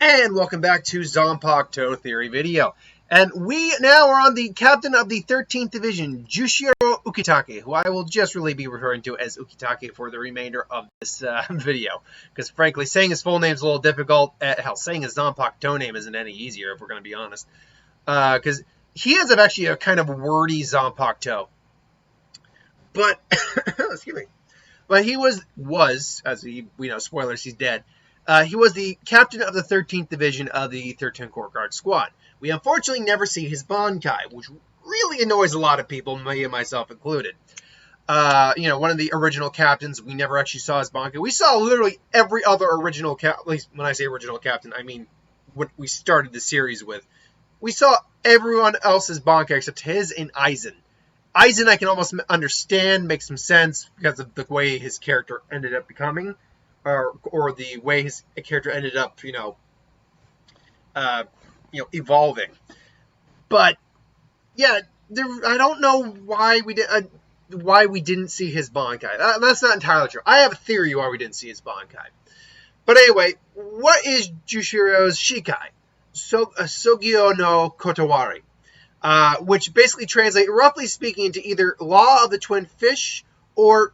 And welcome back to Zanpakuto Theory video. And we now are on the captain of the 13th Division, Jushiro Ukitake, who I will just really be referring to as Ukitake for the remainder of this video. Because frankly, saying his full name is a little difficult. Hell, saying his Zanpakuto name isn't any easier, if we're going to be honest. Because he has actually a kind of wordy Zanpakuto. But, excuse me. But he was, as we know, spoilers, he's dead. He was the captain of the 13th Division of the 13th Corps Guard Squad. We unfortunately never see his Bankai, which really annoys a lot of people, me and myself included. One of the original captains, we never actually saw his Bankai. We saw literally every other original captain, at least when I say original captain, I mean what we started the series with. We saw everyone else's Bankai except his and Aizen. Aizen I can almost understand, makes some sense because of the way his character ended up becoming. Or the way his character ended up, evolving. But yeah, I don't know why we didn't see his Bankai. That's not entirely true. I have a theory why we didn't see his Bankai. But anyway, what is Jushiro's Shikai? Sogyo no Kotowari, which basically translates, roughly speaking, into either Law of the Twin Fish or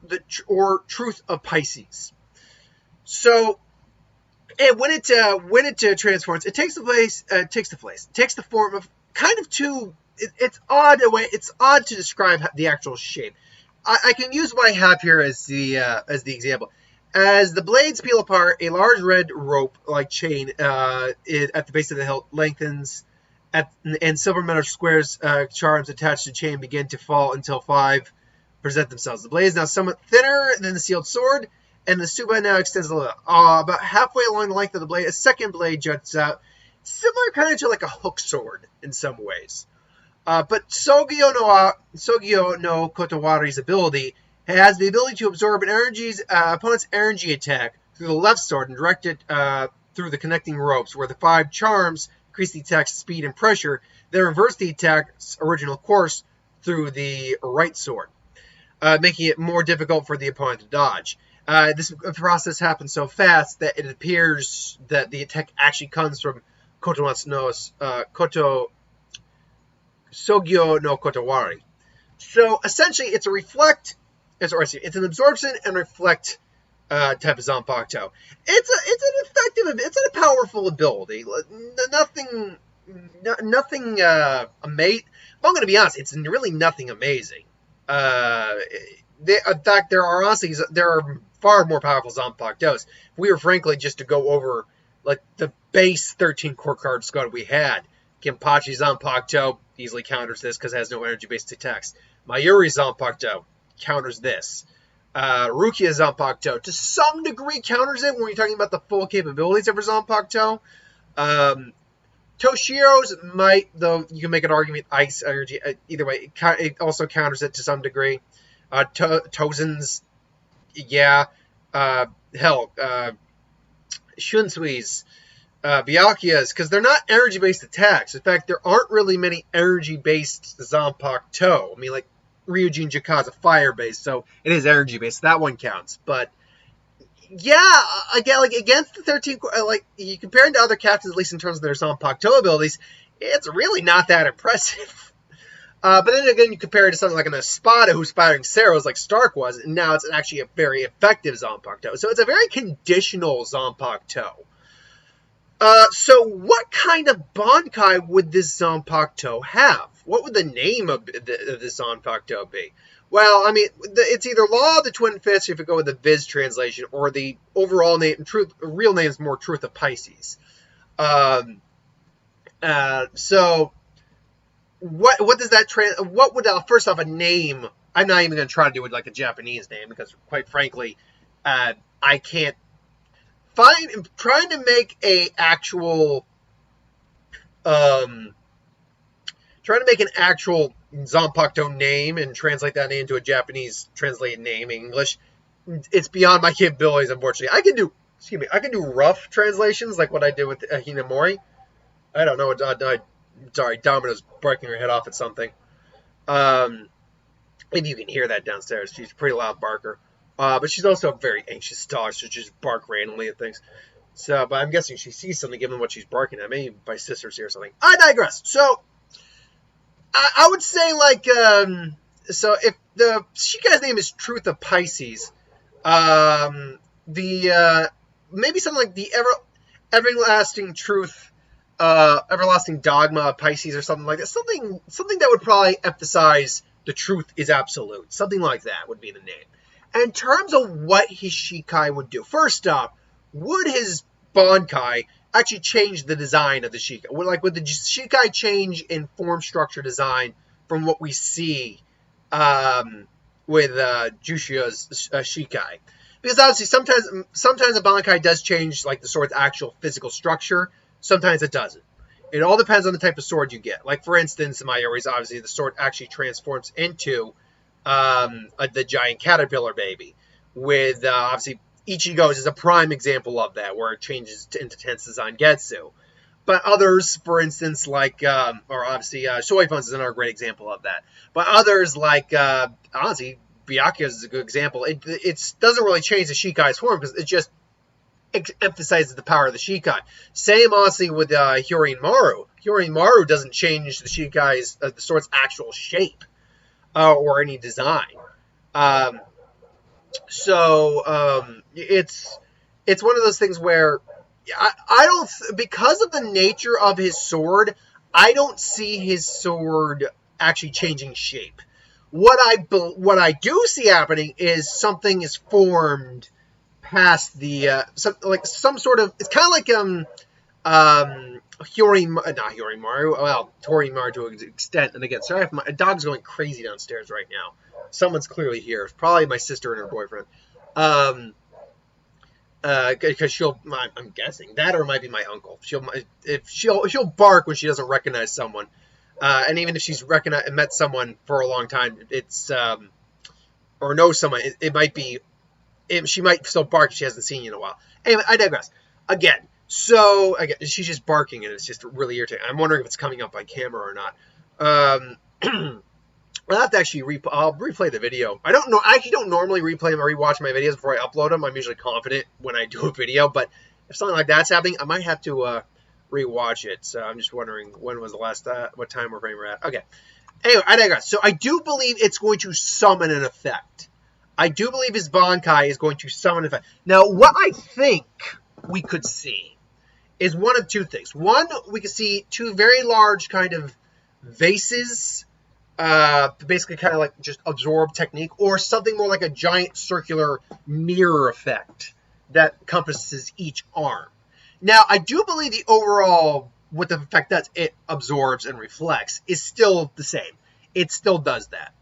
Truth of Pisces. So, when it transforms, it takes the form of kind of two. It's odd to describe the actual shape. I can use what I have here as the example. As the blades peel apart, a large red rope-like chain at the base of the hilt lengthens, and silver metal squares charms attached to the chain begin to fall until 5 present themselves. The blade is now somewhat thinner than the sealed sword. And the tsuba now extends a little, about halfway along the length of the blade. A second blade juts out, similar kind of to like a hook sword in some ways. But Sogyo no Kotowari's ability has the ability to absorb an opponent's energy attack through the left sword and direct it through the connecting ropes, where the 5 charms increase the attack's speed and pressure, then reverse the attack's original course through the right sword, making it more difficult for the opponent to dodge. This process happens so fast that it appears that the attack actually comes from Sogyo no Kotowari. So essentially, it's an absorption and reflect type of Zanpakuto. It's a powerful ability. Nothing amazing. I'm going to be honest, it's really nothing amazing. In fact, there are far more powerful Zanpakutos. If we were frankly just to go over like the base 13 core card squad we had, Kenpachi Zanpakuto easily counters this because it has no energy-based attacks. Mayuri Zanpakuto counters this. Rukia Zanpakuto to some degree counters it when you're talking about the full capabilities of her Zanpakuto. Toshiro's might, though you can make an argument, ice energy. Either way, it also counters it to some degree. Tozen's, yeah. Shunsui's, Byakuya's, because they're not energy-based attacks. In fact, there aren't really many energy-based Zanpakuto. I mean, like, Ryujin Jika's fire-based, so it is energy-based. That one counts. But, yeah, again, like, against the 13, like, you compare it to other captains, at least in terms of their Zanpakuto abilities, it's really not that impressive. But then again, you compare it to something like an Espada who's firing Ceros like Stark was, and now it's actually a very effective Zanpakuto. So it's a very conditional Zanpakuto. So what kind of Bankai would this Zanpakuto have? What would the name of this Zanpakuto be? Well, I mean, it's either Law of the Twin Fish if you go with the Viz translation, or the overall name, real name is more Truth of Pisces. What does that what would first off a name? I'm not even going to try to do it like a Japanese name because, quite frankly, I can't find. I'm trying to make an actual Zanpakuto name and translate that into a Japanese translated name in English. It's beyond my capabilities, unfortunately. I can do rough translations like what I did with Hinamori. I don't know what Sorry, Domino's barking her head off at something. Maybe you can hear that downstairs. She's a pretty loud barker. But she's also a very anxious dog, so she just bark randomly at things. So, but I'm guessing she sees something given what she's barking at. Maybe my sister's here or something. I digress. So, I would say, like, so if the Shikai's name is Truth of Pisces, maybe something like the everlasting truth, everlasting dogma of Pisces or something like that. Something that would probably emphasize the truth is absolute. Something like that would be the name. And in terms of what his Shikai would do, first off, would his Bankai actually change the design of the Shikai? Would the Shikai change in form, structure, design from what we see with Jushio's Shikai? Because obviously sometimes a Bankai does change like the sword's actual physical structure. Sometimes it doesn't. It all depends on the type of sword you get. Like, for instance, in Mayuri's, obviously the sword actually transforms into the giant caterpillar baby. With obviously Ichigo's is a prime example of that, where it changes into Tensa Zangetsu. But others, for instance, like, or obviously Soifun's is another great example of that. But others, like, honestly, Byakuya's is a good example. It doesn't really change the Shikai's form, because it just emphasizes the power of the Shikai. Same, honestly, with Hyorin Maru. Hyorin Maru doesn't change the Shikai's, the sword's actual shape or any design. It's one of those things where I don't, because of the nature of his sword, I don't see his sword actually changing shape. What I do see happening is something is formed past the some sort of, it's kind of like not Hyorin Maru, well, Tori Maru to an extent. And again, sorry if my dog's going crazy downstairs right now. Someone's clearly here. It's probably my sister and her boyfriend. Because I'm guessing that, or it might be my uncle. She'll bark when she doesn't recognize someone. And even if she's met someone for a long time, or knows someone, it might be, she might still bark if she hasn't seen you in a while. Anyway, I digress. Again, she's just barking, and it's just really irritating. I'm wondering if it's coming up on camera or not. I'll have to actually I'll replay the video. I actually don't normally replay or rewatch my videos before I upload them. I'm usually confident when I do a video, but if something like that's happening, I might have to rewatch it. So I'm just wondering when was the last, what time we're at. Okay. Anyway, I digress. So I do believe it's going to summon an effect. I do believe his Bankai is going to summon an effect. Now, what I think we could see is one of two things. One, we could see two very large kind of vases, basically kind of like just absorb technique, or something more like a giant circular mirror effect that encompasses each arm. Now, I do believe the overall, what the effect does, it absorbs and reflects, is still the same. It still does that.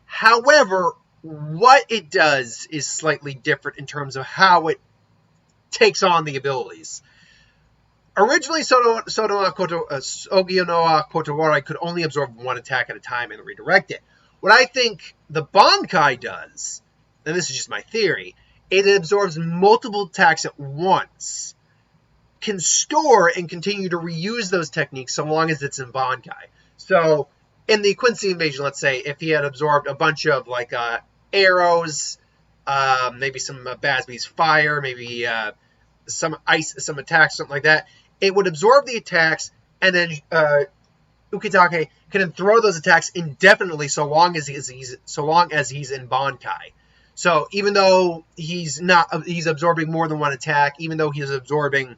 However, what it does is slightly different in terms of how it takes on the abilities. Originally, Ogionoa Kotowari could only absorb one attack at a time and redirect it. What I think the Bankai does, and this is just my theory, it absorbs multiple attacks at once, can store and continue to reuse those techniques so long as it's in Bankai. So, in the Quincy invasion, let's say, if he had absorbed a bunch of, like, arrows, maybe some Basby's fire, maybe some ice, some attacks, something like that, it would absorb the attacks, and then Ukitake can then throw those attacks indefinitely so long as he's in Bankai. So even though he's absorbing more than one attack, even though he's absorbing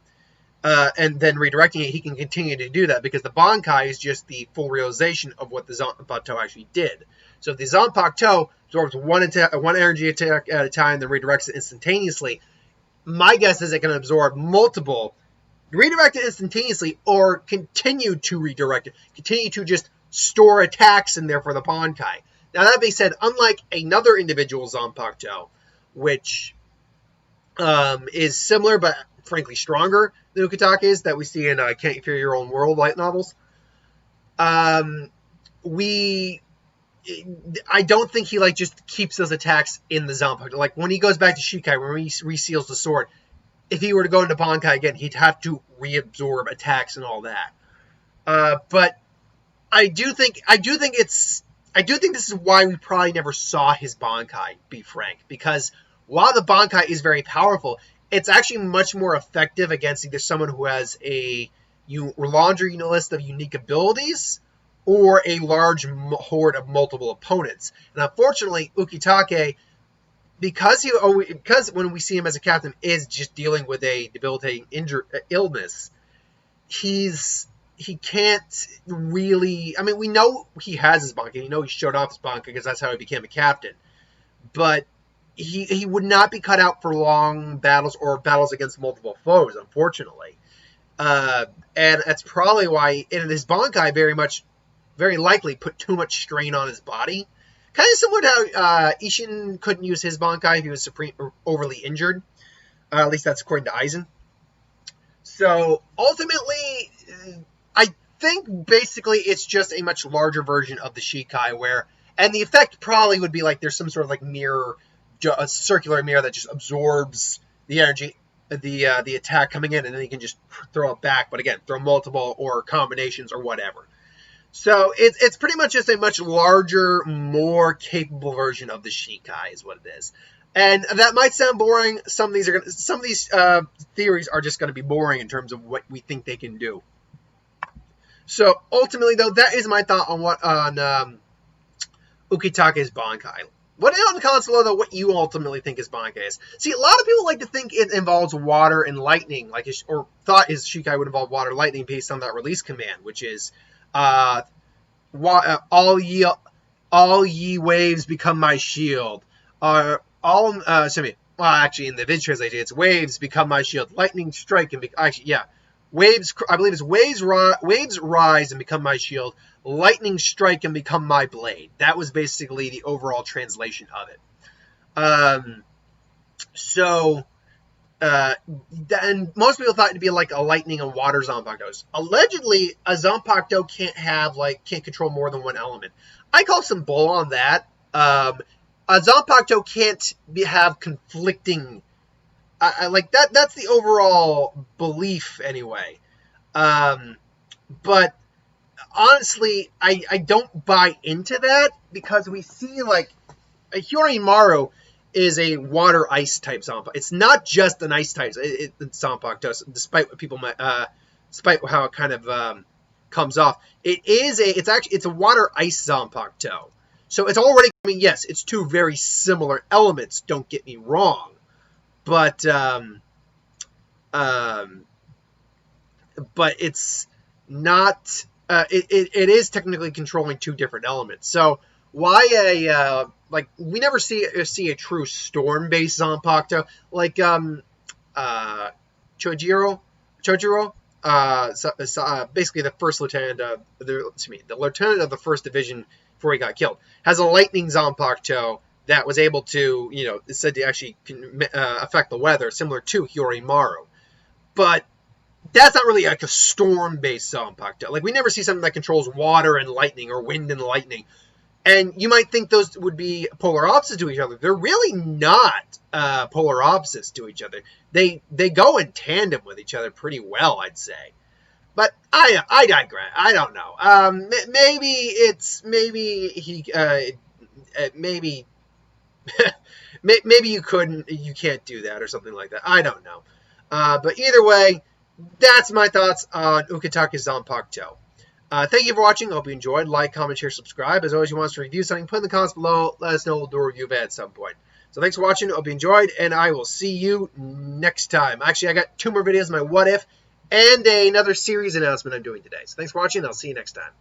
and then redirecting it, he can continue to do that because the Bankai is just the full realization of what the Zanpakuto actually did. So if the Zanpakuto absorbs one energy attack at a time, then redirects it instantaneously, my guess is it can absorb multiple, redirect it instantaneously, or continue to redirect it, continue to just store attacks in there for the Bankai. Now, that being said, unlike another individual Zanpakuto, which is similar but frankly stronger than Ukitake's that we see in Can't You Fear Your Own World light novels, I don't think he just keeps those attacks in the Zanpakuto. Like when he goes back to Shikai, when he reseals the sword, if he were to go into Bankai again, he'd have to reabsorb attacks and all that. But I do think this is why we probably never saw his Bankai, be frank, because while the Bankai is very powerful, it's actually much more effective against either someone who has a laundry list of unique abilities or a large horde of multiple opponents. And unfortunately, Ukitake, because when we see him as a captain is just dealing with a debilitating illness, he can't really. I mean, we know he has his Bankai. We know he showed off his Bankai because that's how he became a captain. But he would not be cut out for long battles or battles against multiple foes, unfortunately. And that's probably why his Bankai very likely put too much strain on his body. Kind of similar to how Ishin couldn't use his Bankai if he was overly injured. At least that's according to Aizen. So ultimately, I think basically it's just a much larger version of the Shikai and the effect probably would be like there's some sort of like mirror, a circular mirror that just absorbs the energy, the attack coming in, and then you can just throw it back. But again, throw multiple or combinations or whatever. So it's pretty much just a much larger, more capable version of the Shikai is what it is. And that might sound boring. Some of these theories are just going to be boring in terms of what we think they can do. So ultimately, though, that is my thought on Ukitake's Bankai. What on the comments below, though, what you ultimately think his Bankai is. See, a lot of people like to think it involves water and lightning, or thought his Shikai would involve water and lightning based on that release command, which is all ye waves become my shield. Actually, in the vid translation, it's waves become my shield. Lightning strike and waves. I believe it's waves rise and become my shield. Lightning strike and become my blade. That was basically the overall translation of it. And most people thought it'd be like a lightning and water Zanpakuto. Allegedly, a Zanpakuto can't control more than one element. I call some bull on that. A Zanpakuto can't have conflicting. I like that. That's the overall belief, anyway. But honestly, I don't buy into that because we see like a Hyorimaru is a water ice type Zanpakuto. It's not just an ice type Zanpakuto, despite what people might, despite how it kind of comes off. It's a water ice Zanpakuto. So it's already. I mean, yes, it's two very similar elements. Don't get me wrong, but it's not. It is technically controlling two different elements. So why we never see a true storm-based Zanpakuto like Chojiro, basically the first lieutenant of the lieutenant of the first division before he got killed, has a lightning Zanpakuto that was able to, it's said to actually affect the weather, similar to Hyorimaru. But that's not really like a storm-based Zanpakuto. Like, we never see something that controls water and lightning or wind and lightning. And you might think those would be polar opposites to each other. They're really not polar opposites to each other. They go in tandem with each other pretty well, I'd say. But I digress. I don't know. Maybe you can't do that or something like that. I don't know. But either way, that's my thoughts on Ukitake's Zanpakuto. Thank you for watching. I hope you enjoyed. Like, comment, share, subscribe. As always, you want us to review something, put in the comments below. Let us know. We'll do a review of it at some point. So thanks for watching. I hope you enjoyed, and I will see you next time. Actually, I got 2 more videos, my what if, and another series announcement I'm doing today. So thanks for watching, and I'll see you next time.